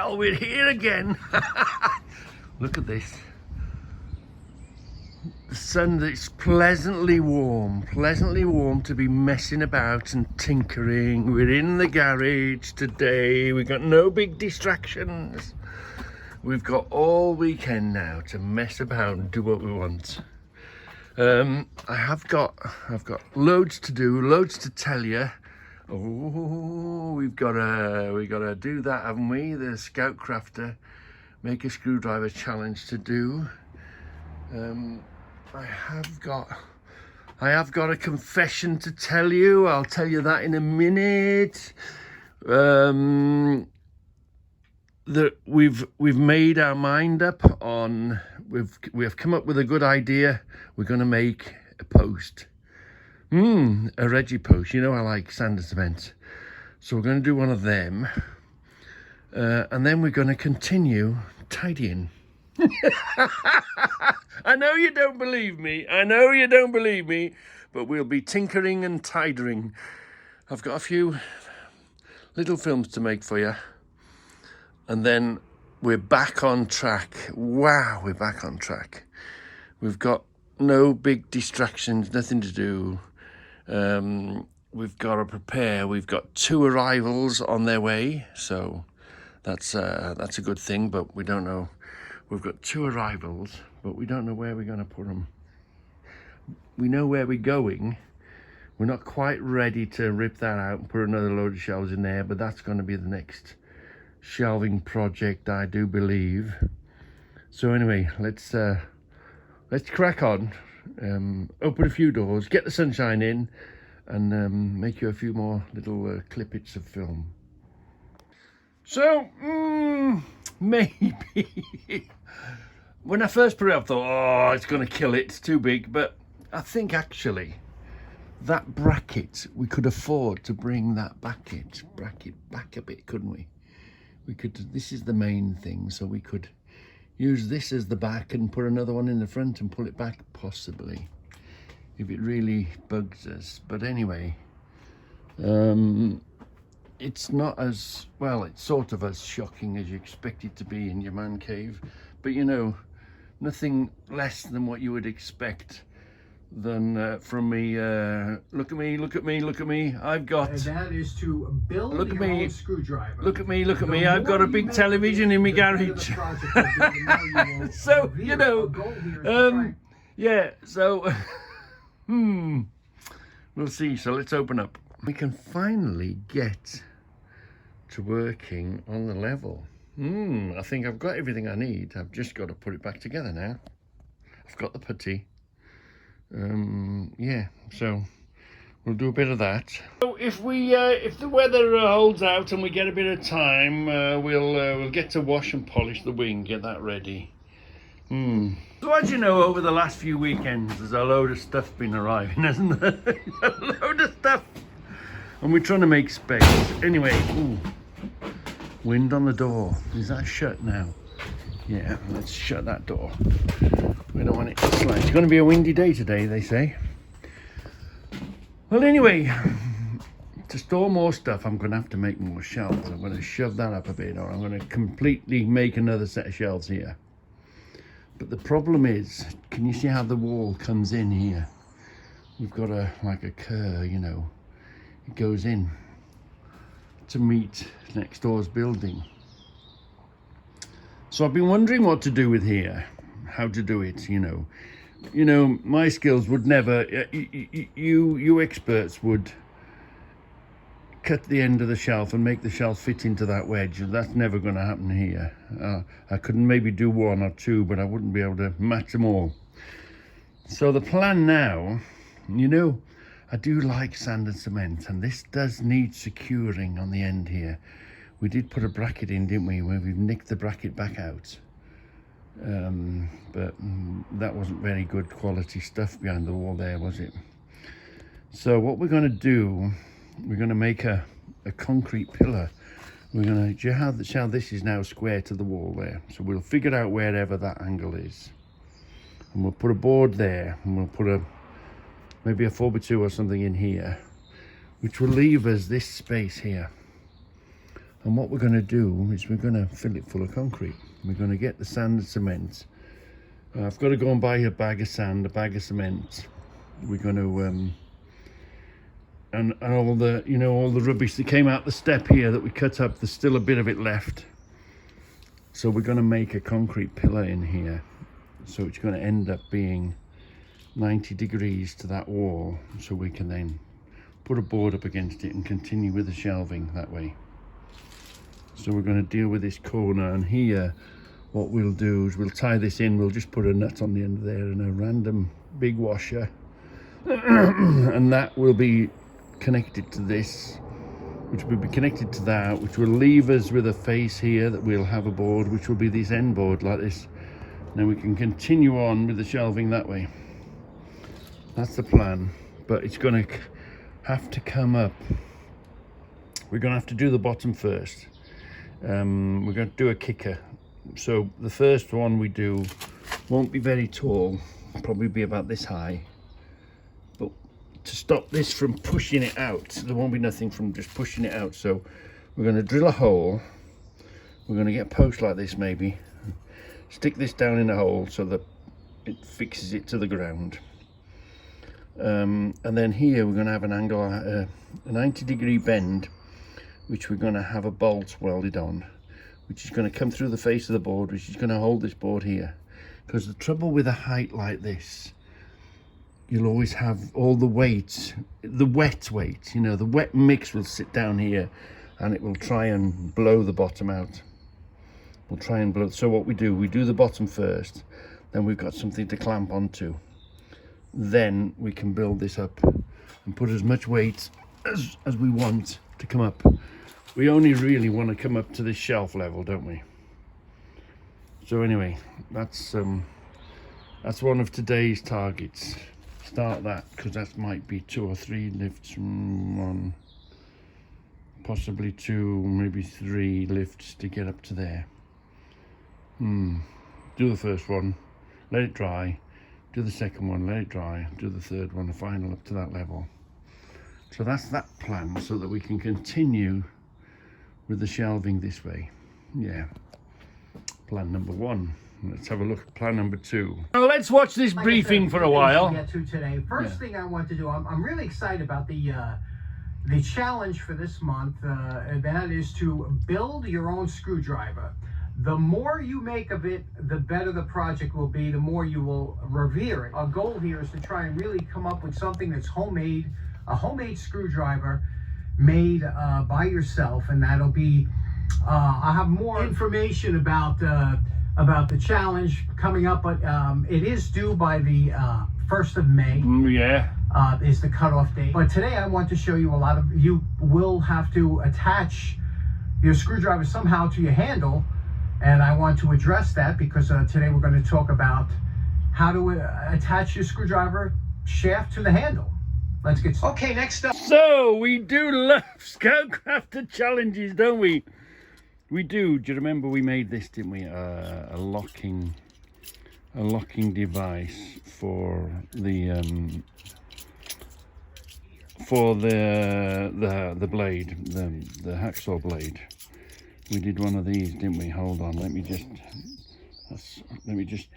Well, we're here again. Look at this. The sun is pleasantly warm to be messing about and tinkering. We're in the garage today. We've got no big distractions. We've got all weekend now to mess about and do what we want. I've got loads to do, loads to tell you. Oh, we've got to do that, haven't we? The Scout Crafter make a screwdriver challenge to do. I have got a confession to tell you. I'll tell you that in a minute. That we've made our mind up on. We have come up with a good idea. We're going to make a post. A Reggie post. You know I like sand and cement. So we're going to do one of them. And then we're going to continue tidying. I know you don't believe me. But we'll be tinkering and tidying. I've got a few little films to make for you. And then we're back on track. Wow, we're back on track. We've got no big distractions, nothing to do. We've got to prepare. We've got 2 arrivals on their way, so that's a good thing. But we don't know. We've got 2 arrivals, but we don't know where we're going to put them. We know where we're going. We're not quite ready to rip that out and put another load of shelves in there, but that's going to be the next shelving project, I do believe. So anyway, let's crack on. Open a few doors, get the sunshine in, and make you a few more little clippets of film. So, maybe. When I first put it up, I thought, oh, it's going to kill it, it's too big. But I think actually, that bracket, we could afford to bring that bracket back a bit, couldn't we? We could, this is the main thing, so we could use this as the back and put another one in the front and pull it back, possibly, if it really bugs us. But anyway, it's not as, well, it's sort of as shocking as you expect it to be in your man cave, but you know, nothing less than what you would expect than from me. Look at me, I've got, and that is to build look at your me, own screwdriver. look at me, I've got a big television in my garage. So, you know, yeah, so, we'll see. So let's open up. We can finally get to working on the level. I think I've got everything I need. I've just got to put it back together now. I've got the putty. Yeah, so we'll do a bit of that. So if the weather holds out and we get a bit of time, we'll get to wash and polish the wing, get that ready. So as you know, over the last few weekends, there's a load of stuff been arriving, hasn't there? A load of stuff, and we're trying to make space. Anyway, wind on the door. Is that shut now? Yeah, let's shut that door. We don't want it to slide. It's going to be a windy day today, they say. Well, anyway, to store more stuff, I'm going to have to make more shelves. I'm going to shove that up a bit, or I'm going to completely make another set of shelves here. But the problem is, can you see how the wall comes in here? We've got like a curve, you know. It goes in to meet next door's building. So I've been wondering what to do with here, how to do it, you know. You know, my skills would never, you experts would cut the end of the shelf and make the shelf fit into that wedge. That's never going to happen here. I could maybe do 1 or 2, but I wouldn't be able to match them all. So the plan now, you know, I do like sand and cement, and this does need securing on the end here. We did put a bracket in, didn't we, where we've nicked the bracket back out. But that wasn't very good quality stuff behind the wall there, was it? So what we're going to do, we're going to make a concrete pillar. We're going to, how this is now square to the wall there. So we'll figure out wherever that angle is. And we'll put a board there, and we'll put maybe a 4x2 or something in here, which will leave us this space here. And what we're going to do is we're going to fill it full of concrete. We're going to get the sand and cement. I've got to go and buy a bag of sand, a bag of cement. We're going to and all the, you know, all the rubbish that came out the step here that we cut up, there's still a bit of it left. So we're going to make a concrete pillar in here. So it's going to end up being 90 degrees to that wall, so we can then put a board up against it and continue with the shelving that way. So we're going to deal with this corner, and here what we'll do is we'll tie this in. We'll just put a nut on the end of there and a random big washer and that will be connected to this, which will be connected to that, which will leave us with a face here that we'll have a board, which will be this end board like this. Then we can continue on with the shelving that way. That's the plan, but it's going to have to come up. We're going to have to do the bottom first. We're going to do a kicker. So the first one we do won't be very tall, probably be about this high. But to stop this from pushing it out, there won't be nothing from just pushing it out. So we're going to drill a hole. We're going to get a post like this maybe. Stick this down in a hole so that it fixes it to the ground. And then here we're going to have an angle, a 90-degree bend, which we're going to have a bolt welded on, which is going to come through the face of the board, which is going to hold this board here. Because the trouble with a height like this, you'll always have all the weight, the wet weight, you know, the wet mix will sit down here and it will try and blow the bottom out. We'll try and blow. So what we do the bottom first, then we've got something to clamp onto. Then we can build this up and put as much weight as we want to come up. We only really want to come up to this shelf level, don't we? So anyway, that's one of today's targets. Start that, because that might be 2 or 3 lifts, 1, possibly 2, maybe 3 lifts to get up to there. Do the first one, let it dry. Do the second one, let it dry. Do the third one, the final up to that level. So that's that plan, so that we can continue with the shelving this way. Yeah. Plan number 1. Let's have a look at plan number 2. Now let's watch this briefing for a while. Get to today. First thing I want to do, I'm really excited about the challenge for this month, and that is to build your own screwdriver. The more you make of it, the better the project will be, the more you will revere it. Our goal here is to try and really come up with something that's homemade, a homemade screwdriver made by yourself, and that'll be, I'll have more information about the challenge coming up, but it is due by the 1st of May. Is the cutoff date. But today I want to show you you will have to attach your screwdriver somehow to your handle. And I want to address that because today we're going to talk about how to attach your screwdriver shaft to the handle. Let's get started. Okay, next up. So we do love Scoutcrafter challenges, don't we? We do. Do you remember we made this, didn't we? A locking device for the blade, the hacksaw blade. We did one of these, didn't we? Hold on, let me just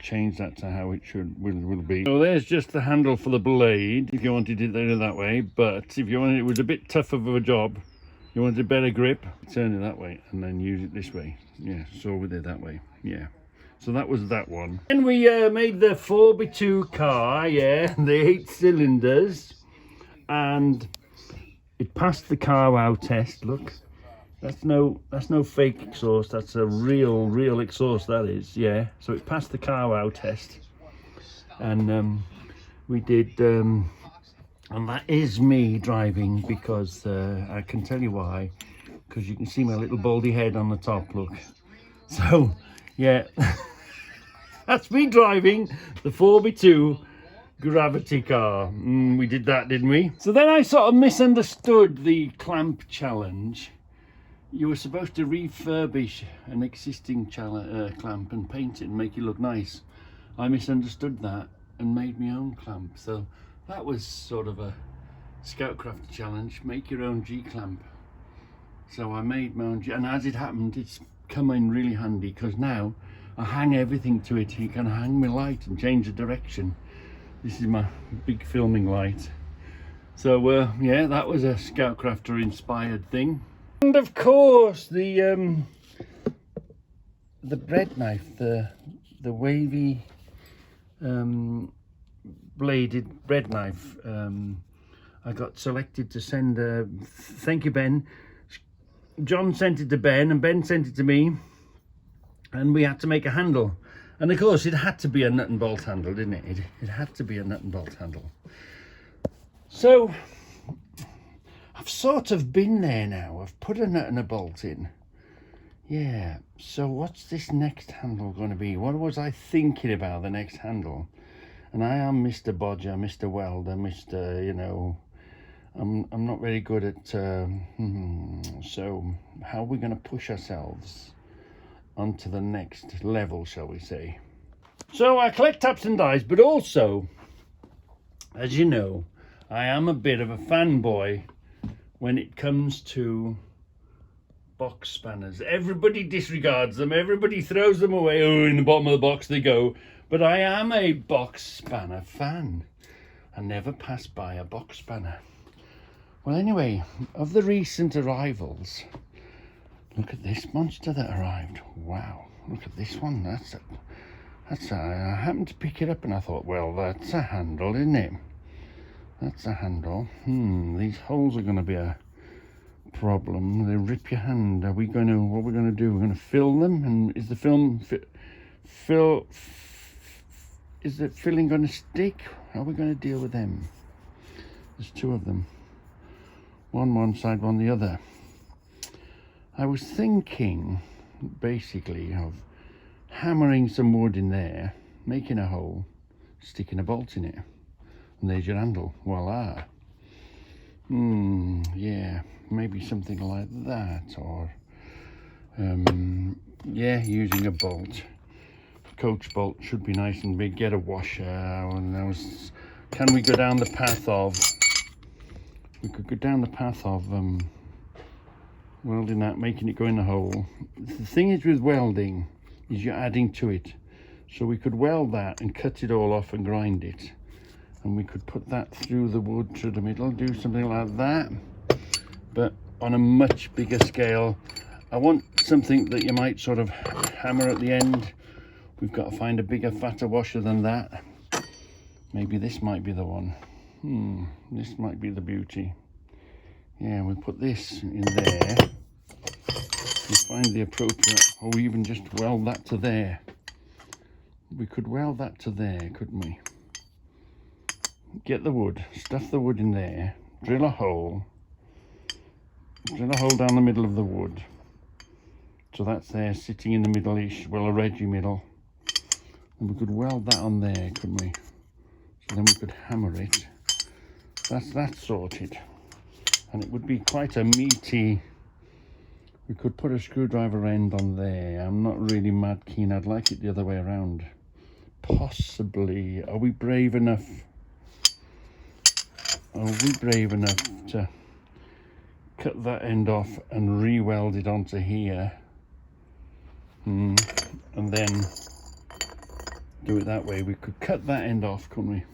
change that to how it will be. So there's just the handle for the blade, if you wanted it there that way, but if you wanted it was a bit tougher of a job, you wanted a better grip, turn it that way and then use it this way. Yeah, saw with it that way. Yeah. So that was that one. Then we made the 4x2 car, yeah, the 8 cylinders, and it passed the car wow test, look. That's no fake exhaust, that's a real exhaust, that is, yeah. So it passed the car wow test. And we did, and that is me driving, because I can tell you why. Because you can see my little baldy head on the top, look. So, yeah, that's me driving the 4x2 gravity car. We did that, didn't we? So then I sort of misunderstood the clamp challenge. You were supposed to refurbish an existing clamp and paint it and make it look nice. I misunderstood that and made my own clamp. So that was sort of a Scoutcraft challenge. Make your own G-clamp. So I made my own, and as it happened, it's come in really handy because now I hang everything to it. You can hang my light and change the direction. This is my big filming light. So yeah, that was a Scoutcrafter inspired thing. And of course the bread knife, the wavy bladed bread knife. I got selected to send thank you, Ben. John sent it to Ben and Ben sent it to me, and we had to make a handle. And of course it had to be a nut and bolt handle, didn't it? It had to be a nut and bolt handle. So I've sort of been there now. I've put a nut and a bolt in. Yeah, so what's this next handle going to be? What was I thinking about the next handle? And I am Mr. Bodger, Mr. Welder, Mr. You know, I'm not very good at, so how are we going to push ourselves onto the next level, shall we say? So I collect taps and dies, but also, as you know, I am a bit of a fanboy when it comes to box spanners. Everybody disregards them, everybody throws them away. Oh, in the bottom of the box they go. But I am a box spanner fan. I never pass by a box spanner. Well, anyway, of the recent arrivals, look at this monster that arrived. Wow, look at this one. I happened to pick it up and I thought, well, that's a handle, isn't it? That's a handle. These holes are going to be a problem. They rip your hand. What are we going to do? We're going to fill them, and is the film is the filling going to stick? How are we going to deal with them? There's two of them. One side, one the other. I was thinking basically of hammering some wood in there, making a hole, sticking a bolt in it, and there's your handle. Voila. Yeah, maybe something like that, or yeah, using a bolt. Coach bolt should be nice and big. Get a washer, and can we go down the path of? We could go down the path of welding that, making it go in the hole. The thing is with welding is you're adding to it, so we could weld that and cut it all off and grind it, and we could put that through the wood through the middle, do something like that, but on a much bigger scale. I want something that you might sort of hammer at the end. We've got to find a bigger, fatter washer than that. Maybe this might be the one. This might be the beauty. Yeah, we'll put this in there. We'll find the appropriate, or even just weld that to there. We could weld that to there, couldn't we? Get the wood, stuff the wood in there, drill a hole down the middle of the wood. So that's there, sitting in the middle-ish, well, a Reggie middle. And we could weld that on there, couldn't we? So then we could hammer it. That's sorted. And it would be quite a meaty. We could put a screwdriver end on there. I'm not really mad keen. I'd like it the other way around. Possibly. Are we brave enough? Are we brave enough to cut that end off and re-weld it onto here? And then do it that way. We could cut that end off, couldn't we?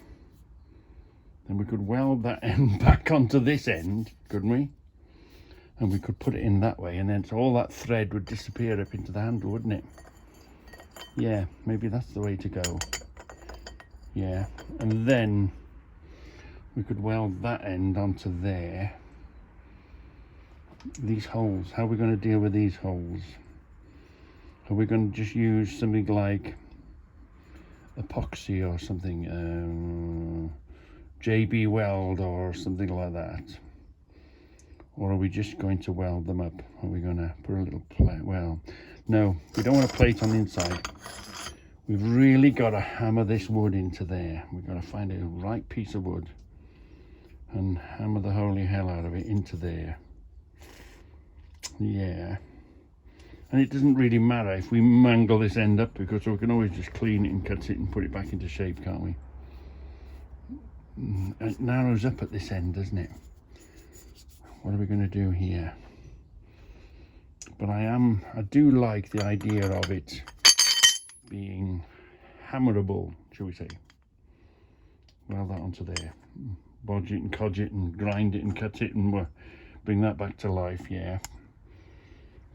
Then we could weld that end back onto this end, couldn't we? And we could put it in that way, and then so all that thread would disappear up into the handle, wouldn't it? Yeah, maybe that's the way to go. Yeah, and then we could weld that end onto there. These holes, how are we going to deal with these holes? Are we going to just use something like epoxy or something, JB Weld or something like that? Or are we just going to weld them up? Are we going to put a little plate? Well, no, we don't want a plate on the inside. We've really got to hammer this wood into there. We've got to find a right piece of wood and hammer the holy hell out of it into there. Yeah. And it doesn't really matter if we mangle this end up, because we can always just clean it and cut it and put it back into shape, can't we? It narrows up at this end, doesn't it? What are we going to do here? But I do like the idea of it being hammerable, shall we say. Weld that onto there. Bodge it and codge it and grind it and cut it and we'll bring that back to life, yeah.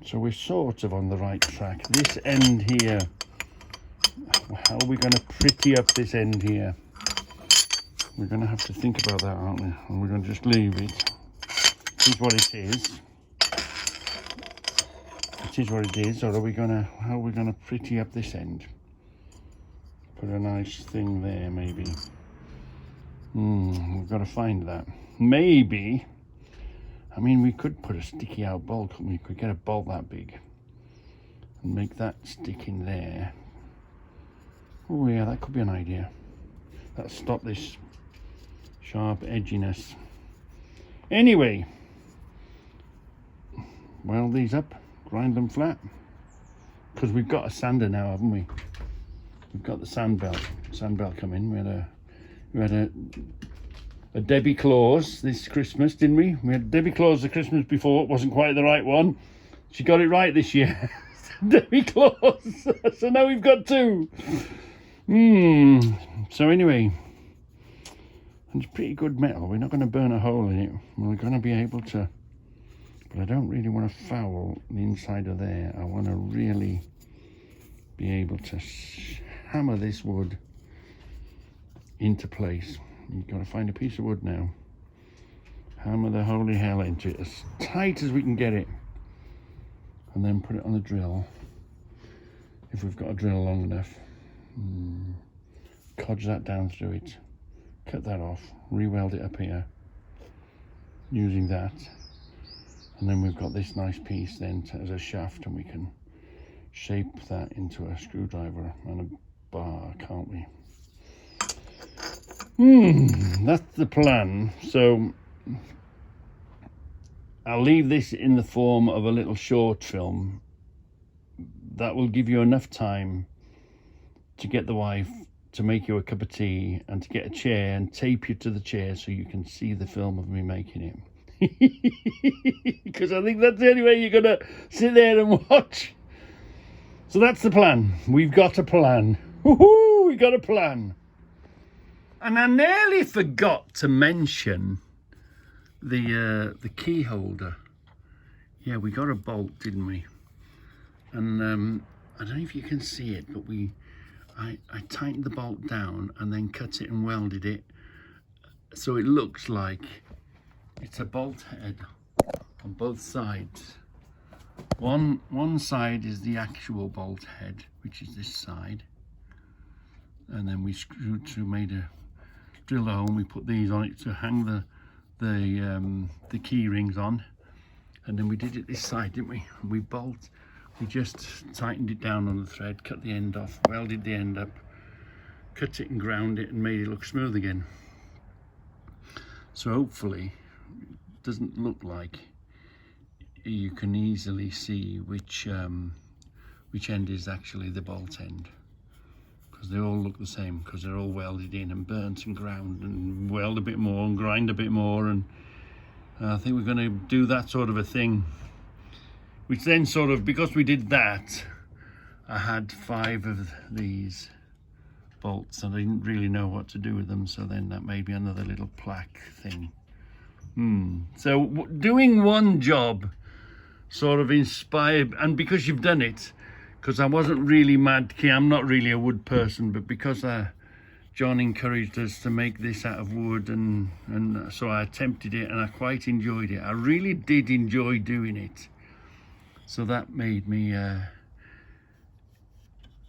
So we're sort of on the right track. This end here, how are we going to pretty up this end here? We're going to have to think about that, aren't we? And we're going to just leave it. It is what it is. It is what it is. Or are we going to, how are we going to pretty up this end? Put a nice thing there, maybe. We've got to find that. Maybe, I mean, we could put a sticky out bolt, couldn't we? We could get a bolt that big and make that stick in there. Oh yeah, that could be an idea. That'll stop this sharp edginess. Anyway, weld these up, grind them flat, because we've got a sander now, haven't we? We've got the sand belt coming. We had a Debbie Claus this Christmas, didn't we? We had Debbie Claus the Christmas before. It wasn't quite the right one. She got it right this year. Debbie Claus. So now we've got two. So anyway, it's pretty good metal. We're not going to burn a hole in it. We're going to be able to, but I don't really want to foul the inside of there. I want to really be able to hammer this wood into place. You've got to find a piece of wood now. Hammer the holy hell into it as tight as we can get it. And then put it on the drill. If we've got a drill long enough. Codge that down through it. Cut that off. Re-weld it up here. Using that. And then we've got this nice piece then as a shaft, and we can shape that into a screwdriver and a bar, can't we? That's the plan. So I'll leave this in the form of a little short film that will give you enough time to get the wife to make you a cup of tea and to get a chair and tape you to the chair so you can see the film of me making it. Because I think that's the only way you're going to sit there and watch. So that's the plan. We've got a plan. Woohoo! We got a plan. And I nearly forgot to mention the key holder. Yeah, we got a bolt, didn't we? And I don't know if you can see it, but I tightened the bolt down and then cut it and welded it so it looks like it's a bolt head on both sides. One side is the actual bolt head, which is this side, and then we made a drill hole and we put these on it to hang the key rings on, and then we did it this side, didn't we? And we just tightened it down on the thread, cut the end off, welded the end up, cut it and ground it and made it look smooth again. So hopefully it doesn't look like you can easily see which end is actually the bolt end, because they all look the same, because they're all welded in and burnt and ground and weld a bit more and grind a bit more. And I think we're going to do that sort of a thing, which then sort of, because we did that, I had 5 of these bolts and I didn't really know what to do with them, so then that made me another little plaque thing. So doing one job sort of inspired, and because you've done it, because I wasn't really mad keen, I'm not really a wood person, but because John encouraged us to make this out of wood, and so I attempted it and I quite enjoyed it. I really did enjoy doing it. So that made me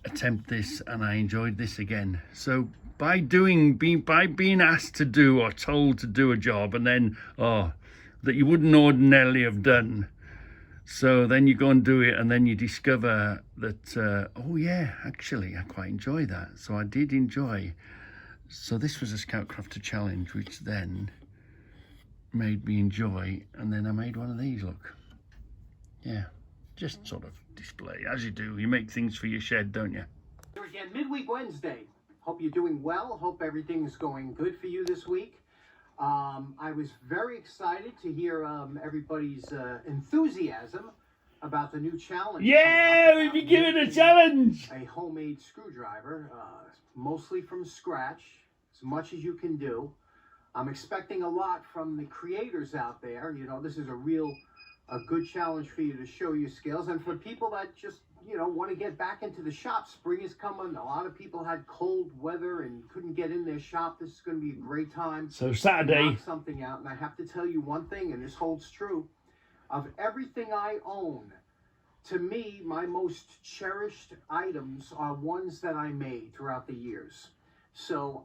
attempt this, and I enjoyed this again. So by being asked to do or told to do a job, and then that you wouldn't ordinarily have done, so then you go and do it, and then you discover that oh yeah, actually I quite enjoy that. So I did enjoy. So this was a Scout Crafter challenge, which then made me enjoy, and then I made one of these. Look, yeah, just sort of display as you do. You make things for your shed, don't you? Here again, Midweek Wednesday. Hope you're doing well. Hope everything's going good for you this week. I was very excited to hear everybody's enthusiasm about the new challenge. Yeah, we've been given a challenge. A homemade screwdriver, mostly from scratch, as much as you can do. I'm expecting a lot from the creators out there. You know, this is a good challenge for you to show your skills. And for people that just, you know, want to get back into the shop, spring is coming. A lot of people had cold weather and couldn't get in their shop. This is going to be a great time. So Saturday. Knock something out. And I have to tell you one thing, and this holds true. Of everything I own, to me, my most cherished items are ones that I made throughout the years. So,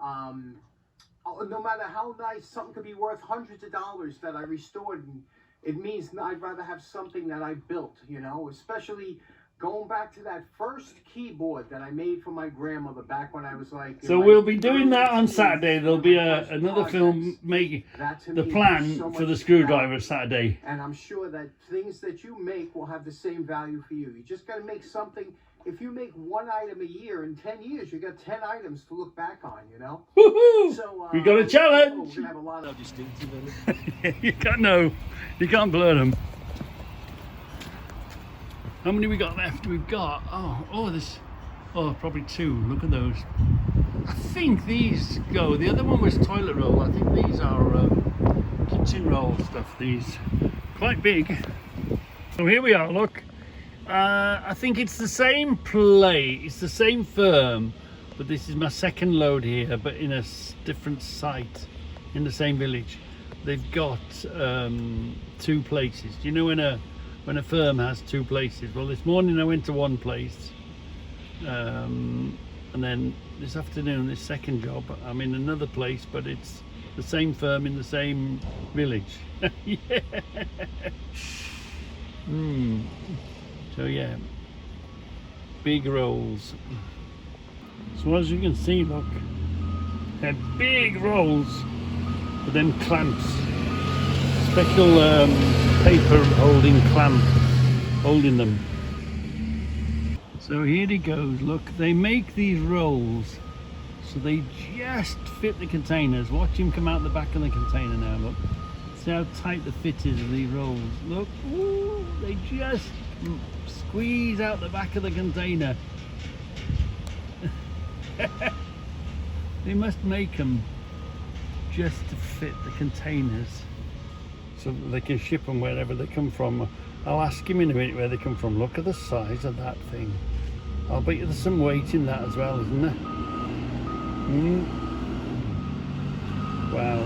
no matter how nice, something could be worth hundreds of dollars that I restored, and it means I'd rather have something that I built, you know, especially going back to that first keyboard that I made for my grandmother back when I was like... So we'll be doing that on Saturday. There'll be another film making the plan for the screwdriver Saturday. And I'm sure that things that you make will have the same value for you. You just got to make something. If you make one item a year, in 10 years, you got 10 items to look back on, you know? Woohoo! So, we got a challenge! We're going to have a lot of distinctive. You can't blur them. How many we got left? We've got, probably 2. Look at those. I think these go. The other one was toilet roll. I think these are kitchen roll stuff. These quite big. So here we are. Look, I think it's the same it's the same firm, but this is my second load here, but in a different site in the same village. They've got 2 places. Do you know when a firm has 2 places? Well, this morning I went to one place, and then this afternoon, this second job, I'm in another place, but it's the same firm in the same village. Yeah. So yeah, big rolls. So as you can see, look, they're big rolls with them clamps, special paper holding clamp holding them. So here he goes. Look, they make these rolls so they just fit the containers. Watch him come out the back of the container now. Look, see how tight the fit is of these rolls. Look, ooh, they just squeeze out the back of the container. They must make them just to fit the containers so that they can ship them wherever they come from. I'll ask him in a minute where they come from. Look at the size of that thing. I'll bet you there's some weight in that as well, isn't there? Wow.